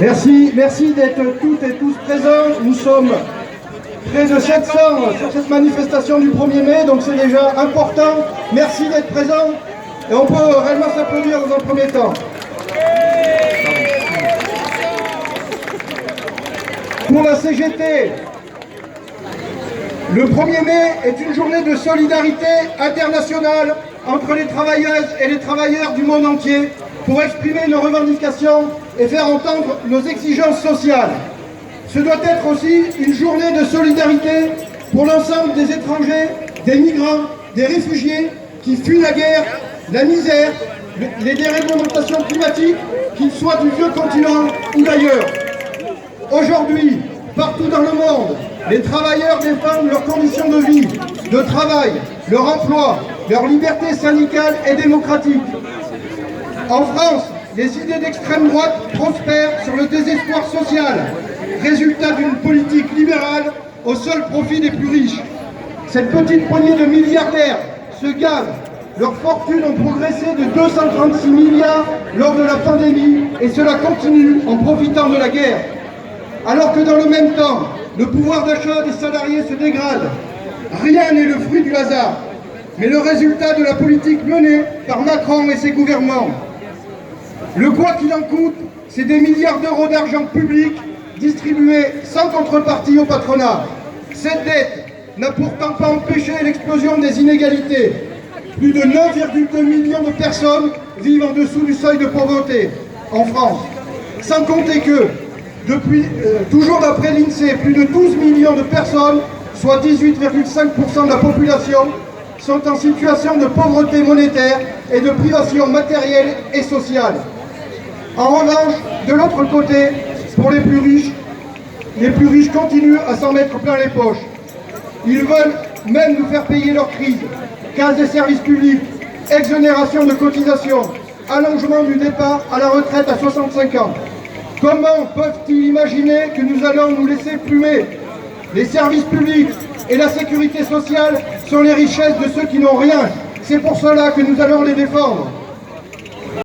Merci d'être toutes et tous présents. Nous sommes près de 700 sur cette manifestation du 1er mai, donc c'est déjà important. Merci d'être présents et on peut réellement s'applaudir dans un premier temps. Pour la CGT, le 1er mai est une journée de solidarité internationale entre les travailleuses et les travailleurs du monde entier pour exprimer nos revendications et faire entendre nos exigences sociales. Ce doit être aussi une journée de solidarité pour l'ensemble des étrangers, des migrants, des réfugiés qui fuient la guerre, la misère, les déréglementations climatiques, qu'ils soient du vieux continent ou d'ailleurs. Aujourd'hui, partout dans le monde, les travailleurs défendent leurs conditions de vie, de travail, leur emploi, leur liberté syndicale et démocratique. En France, les idées d'extrême droite prospèrent sur le désespoir social, résultat d'une politique libérale au seul profit des plus riches. Cette petite poignée de milliardaires se gavent. Leurs fortunes ont progressé de 236 milliards lors de la pandémie et cela continue en profitant de la guerre. Alors que dans le même temps, le pouvoir d'achat des salariés se dégrade. Rien n'est le fruit du hasard, mais le résultat de la politique menée par Macron et ses gouvernements. Le quoi qu'il en coûte, c'est des milliards d'euros d'argent public distribués sans contrepartie au patronat. Cette dette n'a pourtant pas empêché l'explosion des inégalités. Plus de 9,2 millions de personnes vivent en dessous du seuil de pauvreté en France. Sans compter que, toujours d'après l'INSEE, plus de 12 millions de personnes, soit 18,5% de la population, sont en situation de pauvreté monétaire et de privation matérielle et sociale. En revanche, de l'autre côté, pour les plus riches continuent à s'en mettre plein les poches. Ils veulent même nous faire payer leur crise. Casse des services publics, exonération de cotisations, allongement du départ à la retraite à 65 ans. Comment peuvent-ils imaginer que nous allons nous laisser plumer? Les services publics et la sécurité sociale sont les richesses de ceux qui n'ont rien. C'est pour cela que nous allons les défendre.